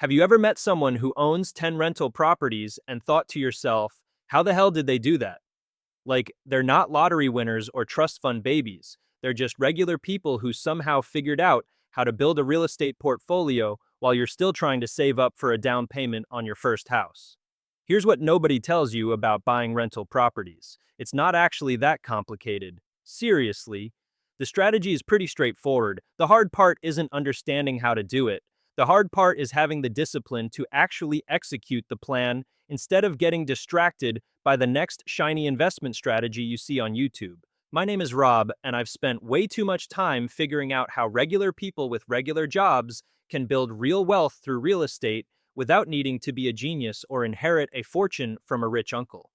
Have you ever met someone who owns 10 rental properties and thought to yourself, how the hell did they do that? Like, they're not lottery winners or trust fund babies. They're just regular people who somehow figured out how to build a real estate portfolio while you're still trying to save up for a down payment on your first house. Here's what nobody tells you about buying rental properties. It's not actually that complicated. Seriously. The strategy is pretty straightforward. The hard part isn't understanding how to do it. The hard part is having the discipline to actually execute the plan instead of getting distracted by the next shiny investment strategy you see on YouTube. My name is Rob, and I've spent way too much time figuring out how regular people with regular jobs can build real wealth through real estate without needing to be a genius or inherit a fortune from a rich uncle.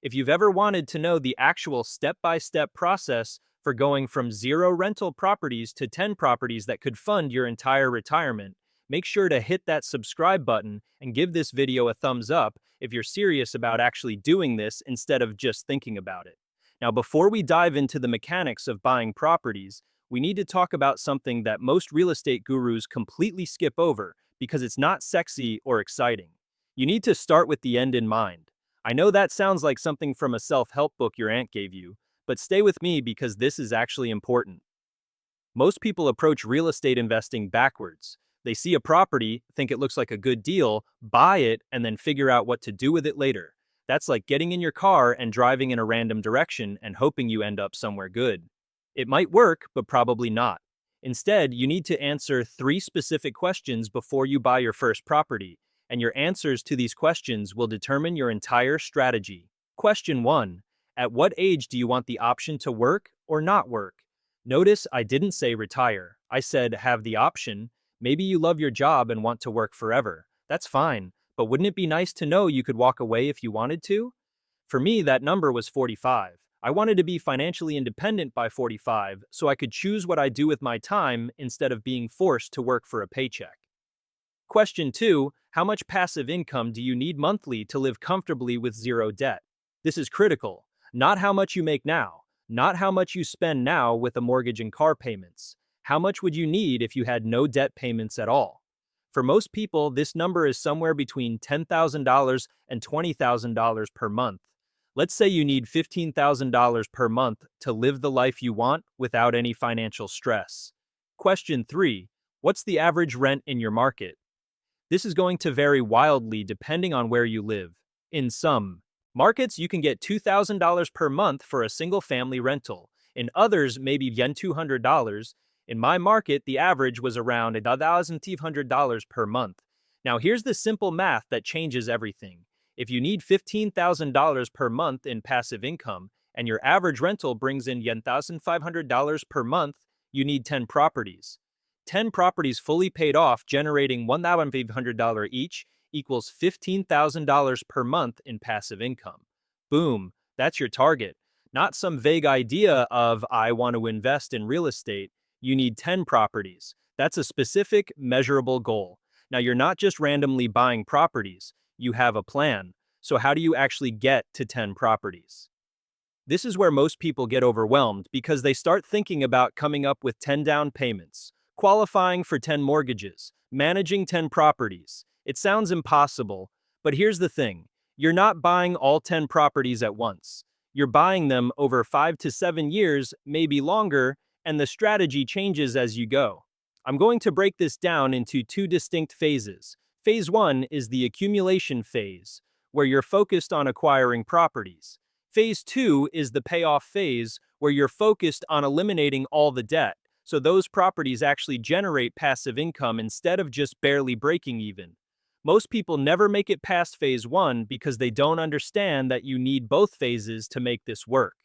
If you've ever wanted to know the actual step-by-step process for going from 0 rental properties to 10 properties that could fund your entire retirement, make sure to hit that subscribe button and give this video a thumbs up if you're serious about actually doing this instead of just thinking about it. Now, before we dive into the mechanics of buying properties, we need to talk about something that most real estate gurus completely skip over because it's not sexy or exciting. You need to start with the end in mind. I know that sounds like something from a self-help book your aunt gave you, but stay with me because this is actually important. Most people approach real estate investing backwards. They see a property, think it looks like a good deal, buy it, and then figure out what to do with it later. That's like getting in your car and driving in a random direction and hoping you end up somewhere good. It might work, but probably not. Instead, you need to answer 3 specific questions before you buy your first property, and your answers to these questions will determine your entire strategy. Question 1. At what age do you want the option to work or not work? Notice I didn't say retire. I said have the option. Maybe you love your job and want to work forever. That's fine, but wouldn't it be nice to know you could walk away if you wanted to? For me, that number was 45. I wanted to be financially independent by 45 so I could choose what I do with my time instead of being forced to work for a paycheck. Question 2. How much passive income do you need monthly to live comfortably with 0 debt? This is critical. Not how much you make now, not how much you spend now with a mortgage and car payments. How much would you need if you had no debt payments at all? For most people, this number is somewhere between $10,000 and $20,000 per month. Let's say you need $15,000 per month to live the life you want without any financial stress. Question 3. What's the average rent in your market? This is going to vary wildly depending on where you live. In some markets, you can get $2,000 per month for a single-family rental. In others, maybe $200. In my market, the average was around $1,500 per month. Now, here's the simple math that changes everything. If you need $15,000 per month in passive income, and your average rental brings in $1,500 per month, you need 10 properties. 10 properties fully paid off, generating $1,500 each, equals $15,000 per month in passive income. Boom, that's your target. Not some vague idea of, I want to invest in real estate. You need 10 properties. That's a specific, measurable goal. Now, you're not just randomly buying properties. You have a plan. So how do you actually get to 10 properties? This is where most people get overwhelmed because they start thinking about coming up with 10 down payments, qualifying for 10 mortgages, managing 10 properties. It sounds impossible, but here's the thing. You're not buying all 10 properties at once. You're buying them over 5 to 7 years, maybe longer, and the strategy changes as you go. I'm going to break this down into 2 distinct phases. Phase 1 is the accumulation phase, where you're focused on acquiring properties. Phase 2 is the payoff phase, where you're focused on eliminating all the debt, so those properties actually generate passive income instead of just barely breaking even. Most people never make it past phase 1 because they don't understand that you need both phases to make this work.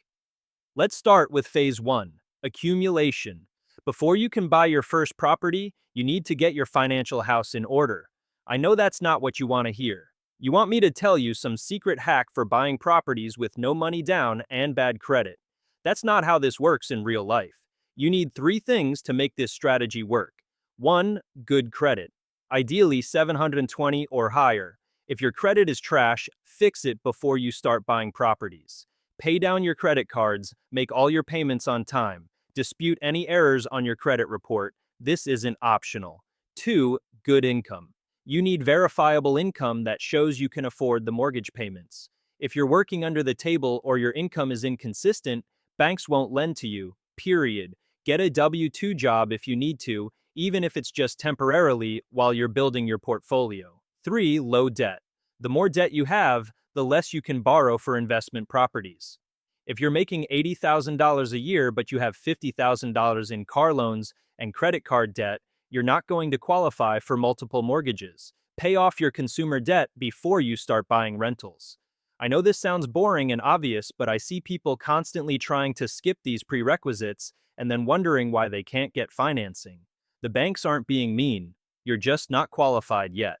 Let's start with phase 1, accumulation. Before you can buy your first property, you need to get your financial house in order. I know that's not what you want to hear. You want me to tell you some secret hack for buying properties with no money down and bad credit. That's not how this works in real life. You need 3 things to make this strategy work. 1. Good credit. Ideally 720 or higher. If your credit is trash, fix it before you start buying properties. Pay down your credit cards, make all your payments on time. Dispute any errors on your credit report. This isn't optional. 2. Good income. You need verifiable income that shows you can afford the mortgage payments. If you're working under the table or your income is inconsistent, banks won't lend to you, period. Get a W-2 job if you need to, even if it's just temporarily while you're building your portfolio. 3. Low debt. The more debt you have, the less you can borrow for investment properties. If you're making $80,000 a year but you have $50,000 in car loans and credit card debt, you're not going to qualify for multiple mortgages. Pay off your consumer debt before you start buying rentals. I know this sounds boring and obvious, but I see people constantly trying to skip these prerequisites and then wondering why they can't get financing. The banks aren't being mean, you're just not qualified yet.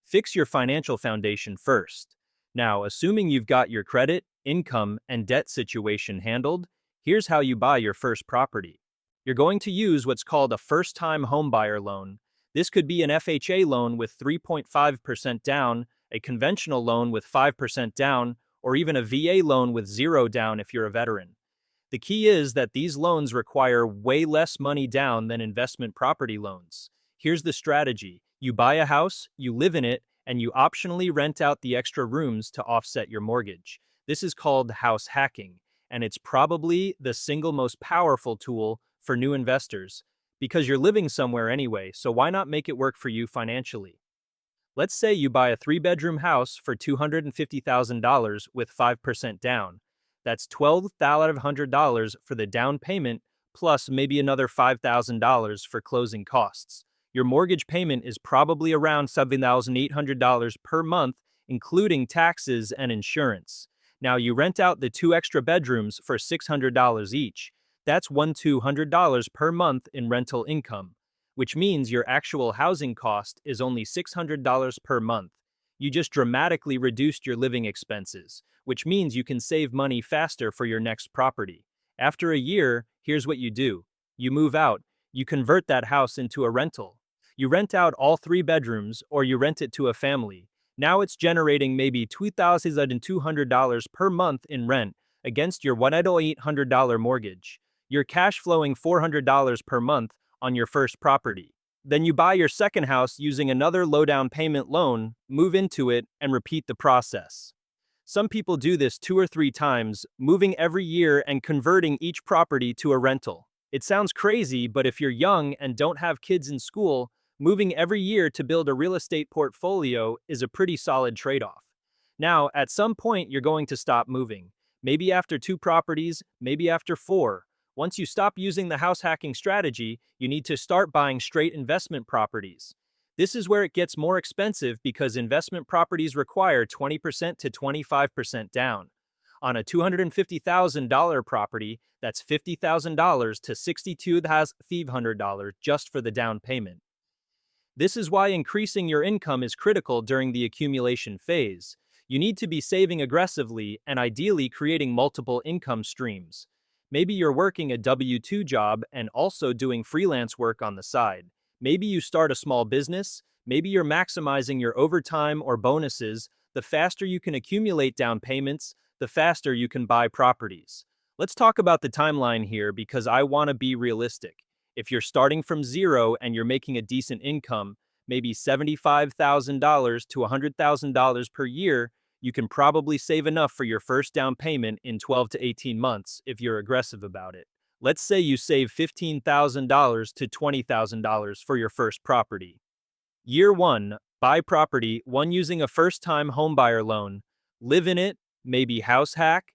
Fix your financial foundation first. Now, assuming you've got your credit, income, and debt situation handled, here's how you buy your first property. You're going to use what's called a first-time homebuyer loan. This could be an FHA loan with 3.5% down, a conventional loan with 5% down, or even a VA loan with 0 down if you're a veteran. The key is that these loans require way less money down than investment property loans. Here's the strategy. You buy a house, you live in it, and you optionally rent out the extra rooms to offset your mortgage. This is called house hacking, and it's probably the single most powerful tool for new investors because you're living somewhere anyway, so why not make it work for you financially? Let's say you buy a 3-bedroom house for $250,000 with 5% down. That's $1,200 for the down payment, plus maybe another $5,000 for closing costs. Your mortgage payment is probably around $7,800 per month, including taxes and insurance. Now you rent out the 2 extra bedrooms for $600 each. That's $1,200 per month in rental income, which means your actual housing cost is only $600 per month. You just dramatically reduced your living expenses, which means you can save money faster for your next property. After a year, here's what you do. You move out. You convert that house into a rental. You rent out all 3 bedrooms or you rent it to a family. Now it's generating maybe $2,200 per month in rent against your $1,800 mortgage. You're cash flowing $400 per month on your first property. Then you buy your second house using another low down payment loan, move into it, and repeat the process. Some people do this 2 or 3 times, moving every year and converting each property to a rental. It sounds crazy, but if you're young and don't have kids in school, moving every year to build a real estate portfolio is a pretty solid trade-off. Now, at some point, you're going to stop moving. Maybe after 2 properties, maybe after 4. Once you stop using the house hacking strategy, you need to start buying straight investment properties. This is where it gets more expensive because investment properties require 20% to 25% down. On a $250,000 property, that's $50,000 to $62,500 just for the down payment. This is why increasing your income is critical during the accumulation phase. You need to be saving aggressively and ideally creating multiple income streams. Maybe you're working a W-2 job and also doing freelance work on the side. Maybe you start a small business. Maybe you're maximizing your overtime or bonuses. The faster you can accumulate down payments, the faster you can buy properties. Let's talk about the timeline here because I want to be realistic. If you're starting from zero and you're making a decent income, maybe $75,000 to $100,000 per year, you can probably save enough for your first down payment in 12 to 18 months if you're aggressive about it. Let's say you save $15,000 to $20,000 for your first property. Year 1, buy property 1 using a first-time homebuyer loan. Live in it, maybe house hack.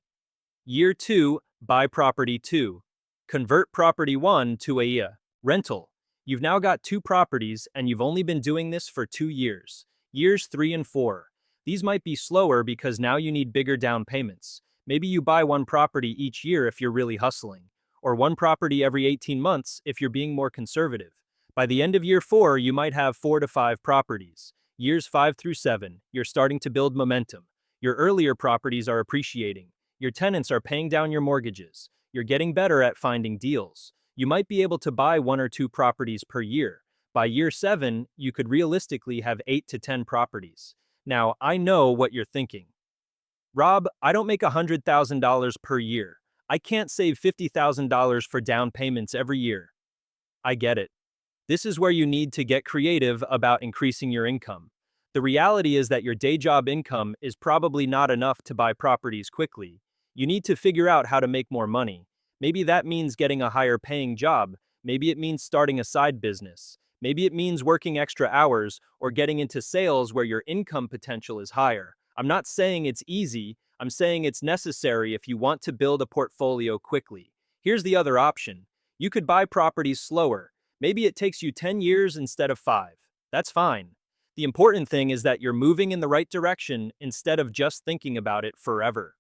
Year 2, buy property 2. Convert property 1 to a rental. You've now got 2 properties and you've only been doing this for 2 years. Years 3 and 4. These might be slower because now you need bigger down payments. Maybe you buy 1 property each year if you're really hustling, or 1 property every 18 months if you're being more conservative. By the end of year 4, you might have 4 to 5 properties. Years 5 through 7, you're starting to build momentum. Your earlier properties are appreciating. Your tenants are paying down your mortgages. You're getting better at finding deals. You might be able to buy 1 or 2 properties per year. By year 7, you could realistically have 8 to 10 properties. Now, I know what you're thinking. Rob, I don't make $100,000 per year. I can't save $50,000 for down payments every year. I get it. This is where you need to get creative about increasing your income. The reality is that your day job income is probably not enough to buy properties quickly. You need to figure out how to make more money. Maybe that means getting a higher paying job. Maybe it means starting a side business. Maybe it means working extra hours or getting into sales where your income potential is higher. I'm not saying it's easy, I'm saying it's necessary if you want to build a portfolio quickly. Here's the other option. You could buy properties slower. Maybe it takes you 10 years instead of 5. That's fine. The important thing is that you're moving in the right direction instead of just thinking about it forever.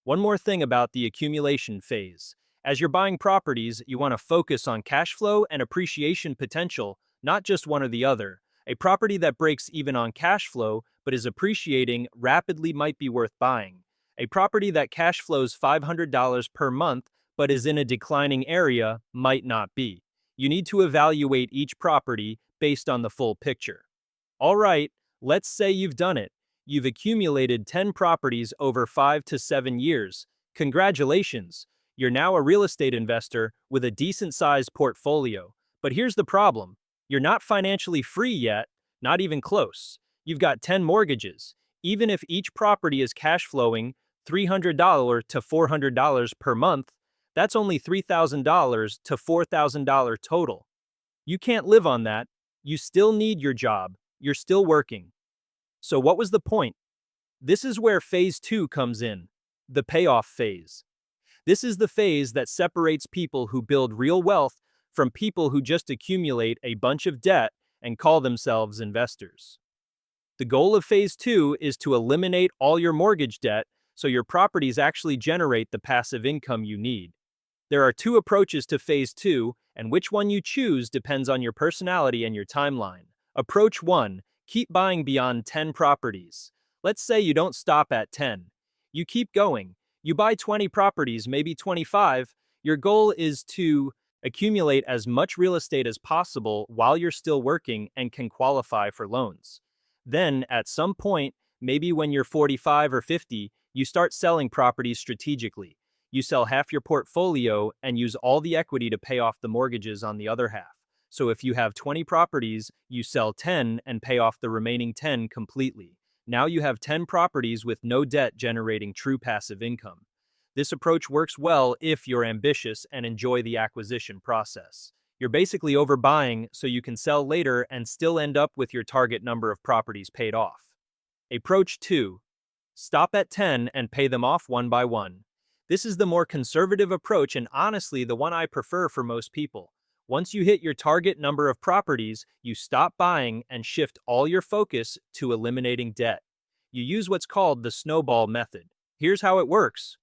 One more thing about the accumulation phase. As you're buying properties, you want to focus on cash flow and appreciation potential, not just one or the other. A property that breaks even on cash flow but is appreciating rapidly might be worth buying. A property that cash flows $500 per month but is in a declining area might not be. You need to evaluate each property based on the full picture. All right, let's say you've done it. You've accumulated 10 properties over 5 to 7 years. Congratulations! You're now a real estate investor with a decent-sized portfolio. But here's the problem. You're not financially free yet, not even close. You've got 10 mortgages. Even if each property is cash flowing $300 to $400 per month, that's only $3,000 to $4,000 total. You can't live on that. You still need your job. You're still working. So what was the point? This is where phase 2 comes in, the payoff phase. This is the phase that separates people who build real wealth from people who just accumulate a bunch of debt and call themselves investors. The goal of phase 2 is to eliminate all your mortgage debt so your properties actually generate the passive income you need. There are 2 approaches to phase 2, and which one you choose depends on your personality and your timeline. Approach 1. Keep buying beyond 10 properties. Let's say you don't stop at 10. You keep going. You buy 20 properties, maybe 25. Your goal is to accumulate as much real estate as possible while you're still working and can qualify for loans. Then, at some point, maybe when you're 45 or 50, you start selling properties strategically. You sell half your portfolio and use all the equity to pay off the mortgages on the other half. So if you have 20 properties, you sell 10 and pay off the remaining 10 completely. Now you have 10 properties with no debt generating true passive income. This approach works well if you're ambitious and enjoy the acquisition process. You're basically overbuying so you can sell later and still end up with your target number of properties paid off. Approach 2. Stop at 10 and pay them off one by one. This is the more conservative approach and honestly the one I prefer for most people. Once you hit your target number of properties, you stop buying and shift all your focus to eliminating debt. You use what's called the snowball method. Here's how it works.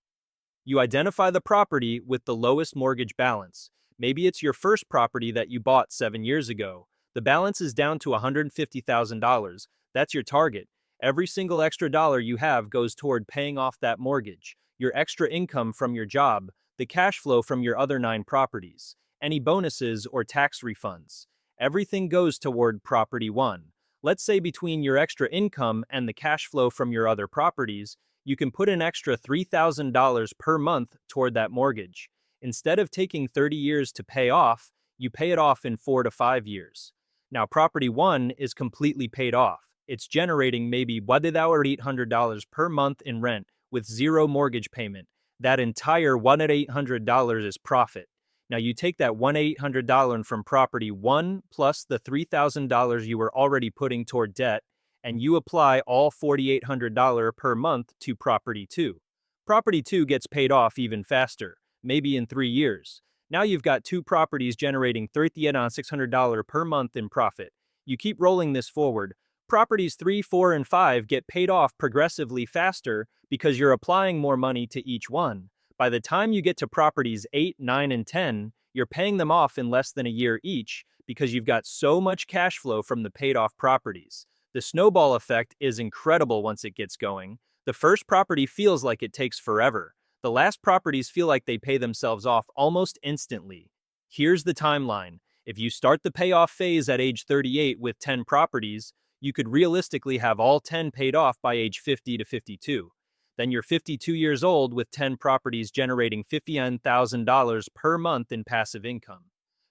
You identify the property with the lowest mortgage balance. Maybe it's your first property that you bought 7 years ago. The balance is down to $150,000. That's your target. Every single extra dollar you have goes toward paying off that mortgage, your extra income from your job, the cash flow from your other 9 properties, any bonuses or tax refunds. Everything goes toward property 1. Let's say between your extra income and the cash flow from your other properties, you can put an extra $3,000 per month toward that mortgage. Instead of taking 30 years to pay off, you pay it off in 4 to 5 years. Now, property 1 is completely paid off. It's generating maybe $1,800 per month in rent with zero mortgage payment. That entire $1,800 is profit. Now you take that $1,800 from property 1 plus the $3,000 you were already putting toward debt, and you apply all $4,800 per month to property 2. Property 2 gets paid off even faster, maybe in 3 years. Now you've got 2 properties generating $3,600 per month in profit. You keep rolling this forward. Properties 3, 4, and 5 get paid off progressively faster because you're applying more money to each one. By the time you get to properties 8, 9, and 10, you're paying them off in less than a year each because you've got so much cash flow from the paid off properties. The snowball effect is incredible once it gets going. The first property feels like it takes forever. The last properties feel like they pay themselves off almost instantly. Here's the timeline. If you start the payoff phase at age 38 with 10 properties, you could realistically have all 10 paid off by age 50 to 52. Then you're 52 years old with 10 properties generating $51,000 per month in passive income.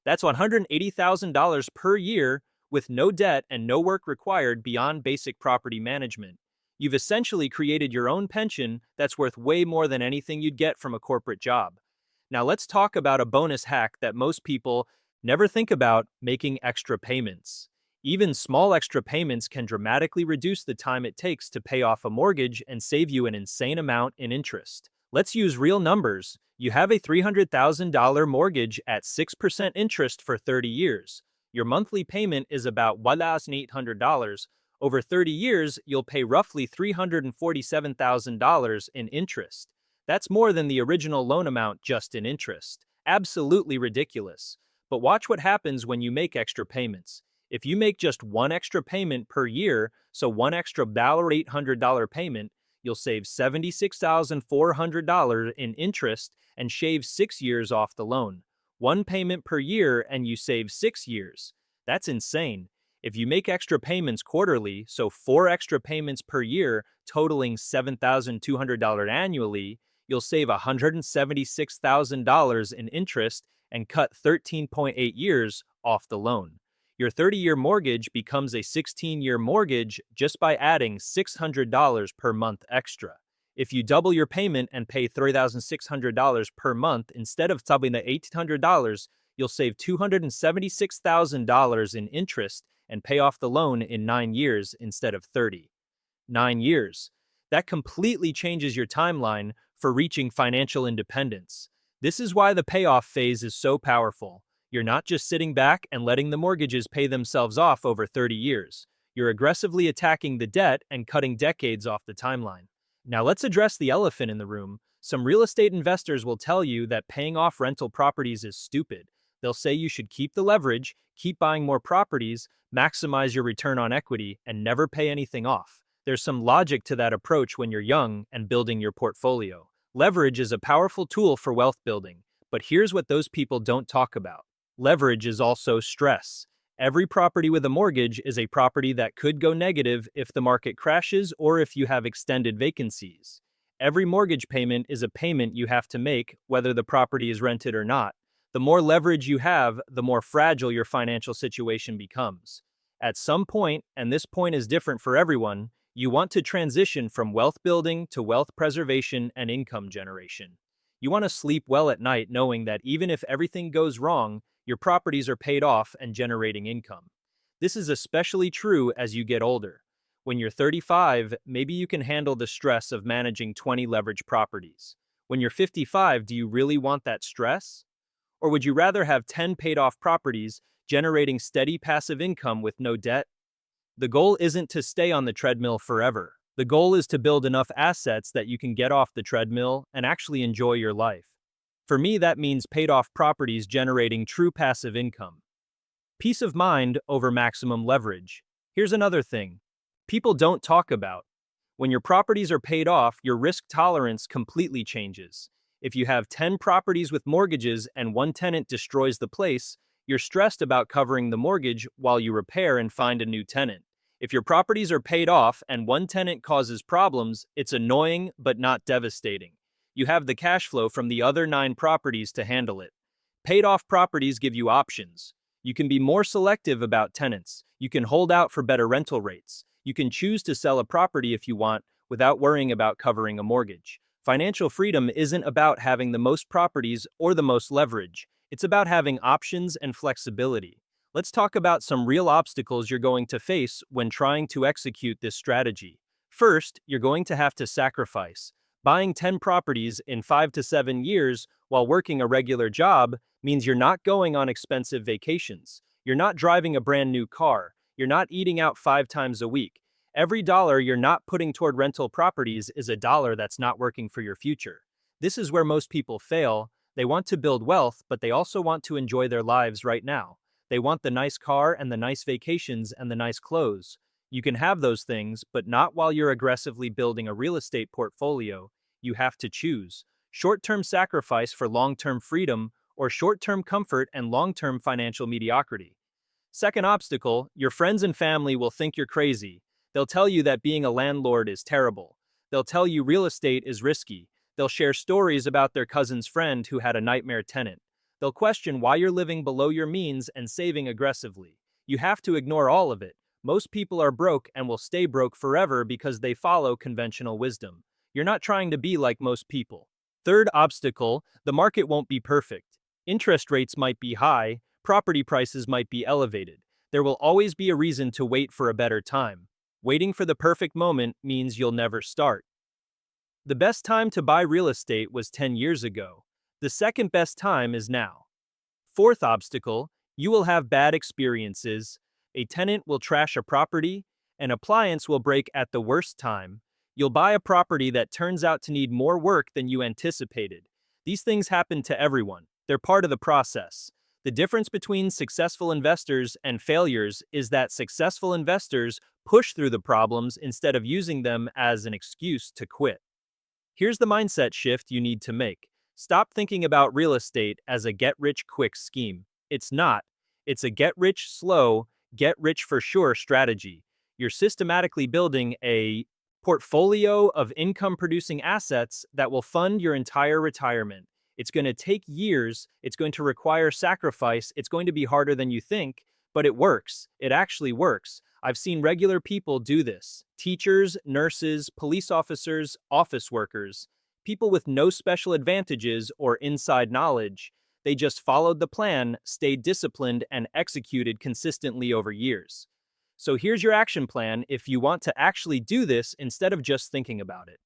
That's $180,000 per year with no debt and no work required beyond basic property management. You've essentially created your own pension that's worth way more than anything you'd get from a corporate job. Now let's talk about a bonus hack that most people never think about: making extra payments. Even small extra payments can dramatically reduce the time it takes to pay off a mortgage and save you an insane amount in interest. Let's use real numbers. You have a $300,000 mortgage at 6% interest for 30 years. Your monthly payment is about $1,800. Over 30 years, you'll pay roughly $347,000 in interest. That's more than the original loan amount just in interest. Absolutely ridiculous. But watch what happens when you make extra payments. If you make just one extra payment per year, so one extra $800 payment, you'll save $76,400 in interest and shave 6 years off the loan. One payment per year and you save 6 years. That's insane. If you make extra payments quarterly, so 4 extra payments per year, totaling $7,200 annually, you'll save $176,000 in interest and cut 13.8 years off the loan. Your 30-year mortgage becomes a 16-year mortgage just by adding $600 per month extra. If you double your payment and pay $3,600 per month instead of doubling the $1,800, you'll save $276,000 in interest and pay off the loan in 9 years instead of 30. 9 years. That completely changes your timeline for reaching financial independence. This is why the payoff phase is so powerful. You're not just sitting back and letting the mortgages pay themselves off over 30 years. You're aggressively attacking the debt and cutting decades off the timeline. Now let's address the elephant in the room. Some real estate investors will tell you that paying off rental properties is stupid. They'll say you should keep the leverage, keep buying more properties, maximize your return on equity, and never pay anything off. There's some logic to that approach when you're young and building your portfolio. Leverage is a powerful tool for wealth building, but here's what those people don't talk about. Leverage is also stress. Every property with a mortgage is a property that could go negative if the market crashes or if you have extended vacancies. Every mortgage payment is a payment you have to make, whether the property is rented or not. The more leverage you have, the more fragile your financial situation becomes. At some point, and this point is different for everyone, you want to transition from wealth building to wealth preservation and income generation. You want to sleep well at night knowing that even if everything goes wrong, your properties are paid off and generating income. This is especially true as you get older. When you're 35, maybe you can handle the stress of managing 20 leveraged properties. When you're 55, do you really want that stress? Or would you rather have 10 paid off properties generating steady passive income with no debt? The goal isn't to stay on the treadmill forever. The goal is to build enough assets that you can get off the treadmill and actually enjoy your life. For me, that means paid off properties generating true passive income. Peace of mind over maximum leverage. Here's another thing people don't talk about. When your properties are paid off, your risk tolerance completely changes. If you have 10 properties with mortgages and one tenant destroys the place, you're stressed about covering the mortgage while you repair and find a new tenant. If your properties are paid off and one tenant causes problems, it's annoying but not devastating. You have the cash flow from the other 9 properties to handle it. Paid off properties give you options. You can be more selective about tenants. You can hold out for better rental rates. You can choose to sell a property if you want without worrying about covering a mortgage. Financial freedom isn't about having the most properties or the most leverage. It's about having options and flexibility. Let's talk about some real obstacles you're going to face when trying to execute this strategy. First, you're going to have to sacrifice. Buying 10 properties in 5 to 7 years while working a regular job means you're not going on expensive vacations. You're not driving a brand new car. You're not eating out 5 times a week. Every dollar you're not putting toward rental properties is a dollar that's not working for your future. This is where most people fail. They want to build wealth, but they also want to enjoy their lives right now. They want the nice car and the nice vacations and the nice clothes. You can have those things, but not while you're aggressively building a real estate portfolio. You have to choose short-term sacrifice for long-term freedom or short-term comfort and long-term financial mediocrity. Second obstacle, your friends and family will think you're crazy. They'll tell you that being a landlord is terrible. They'll tell you real estate is risky. They'll share stories about their cousin's friend who had a nightmare tenant. They'll question why you're living below your means and saving aggressively. You have to ignore all of it. Most people are broke and will stay broke forever because they follow conventional wisdom. You're not trying to be like most people. Third obstacle, the market won't be perfect. Interest rates might be high, property prices might be elevated. There will always be a reason to wait for a better time. Waiting for the perfect moment means you'll never start. The best time to buy real estate was 10 years ago. The second best time is now. Fourth obstacle, you will have bad experiences. A tenant will trash a property, an appliance will break at the worst time. You'll buy a property that turns out to need more work than you anticipated. These things happen to everyone. They're part of the process. The difference between successful investors and failures is that successful investors push through the problems instead of using them as an excuse to quit. Here's the mindset shift you need to make. Stop thinking about real estate as a get-rich-quick scheme. It's not. It's a get-rich-slow, get-rich-for-sure strategy. You're systematically building a portfolio of income-producing assets that will fund your entire retirement. It's going to take years, it's going to require sacrifice, it's going to be harder than you think, but it works. It actually works. I've seen regular people do this. Teachers, nurses, police officers, office workers, people with no special advantages or inside knowledge. They just followed the plan, stayed disciplined, and executed consistently over years. So here's your action plan if you want to actually do this instead of just thinking about it.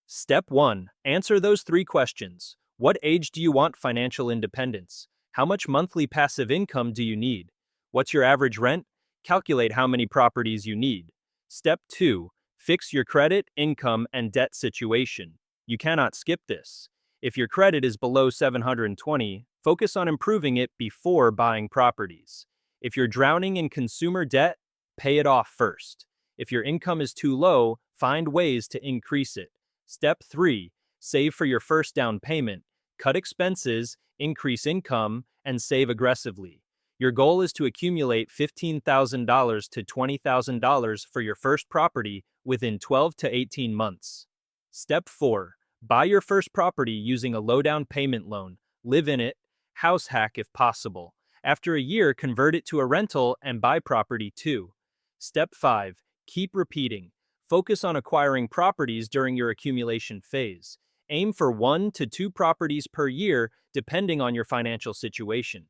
Step 1. Answer those 3 questions. What age do you want financial independence? How much monthly passive income do you need? What's your average rent? Calculate how many properties you need. Step 2. Fix your credit, income, and debt situation. You cannot skip this. If your credit is below 720, focus on improving it before buying properties. If you're drowning in consumer debt, pay it off first. If your income is too low, find ways to increase it. Step 3. Save for your first down payment. Cut expenses, increase income, and save aggressively. Your goal is to accumulate $15,000 to $20,000 for your first property within 12 to 18 months. Step 4. Buy your first property using a low-down payment loan. Live in it. House hack if possible. After a year, convert it to a rental and buy property too. Step 5. Keep repeating. Focus on acquiring properties during your accumulation phase. Aim for 1 to 2 properties per year, depending on your financial situation.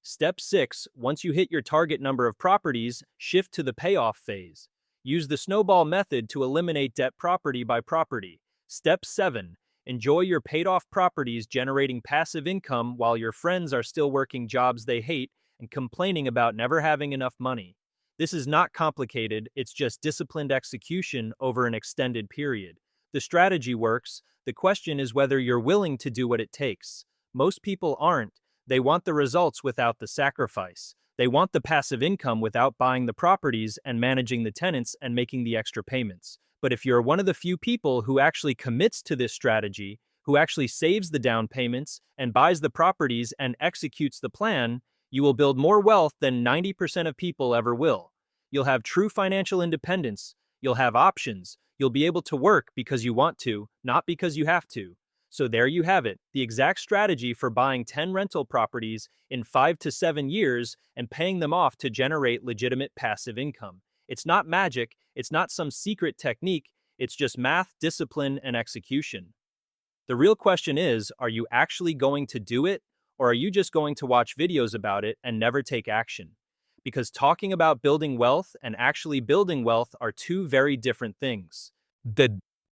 Step 6. Once you hit your target number of properties, shift to the payoff phase. Use the snowball method to eliminate debt property by property. Step 7. Enjoy your paid-off properties generating passive income while your friends are still working jobs they hate and complaining about never having enough money. This is not complicated, it's just disciplined execution over an extended period. The strategy works, the question is whether you're willing to do what it takes. Most people aren't. They want the results without the sacrifice. They want the passive income without buying the properties and managing the tenants and making the extra payments. But if you're one of the few people who actually commits to this strategy, who actually saves the down payments and buys the properties and executes the plan, you will build more wealth than 90% of people ever will. You'll have true financial independence. You'll have options. You'll be able to work because you want to, not because you have to. So there you have it, the exact strategy for buying 10 rental properties in 5 to 7 years and paying them off to generate legitimate passive income. It's not magic, it's not some secret technique, it's just math, discipline, and execution. The real question is, are you actually going to do it, or are you just going to watch videos about it and never take action? Because talking about building wealth and actually building wealth are two very different things. The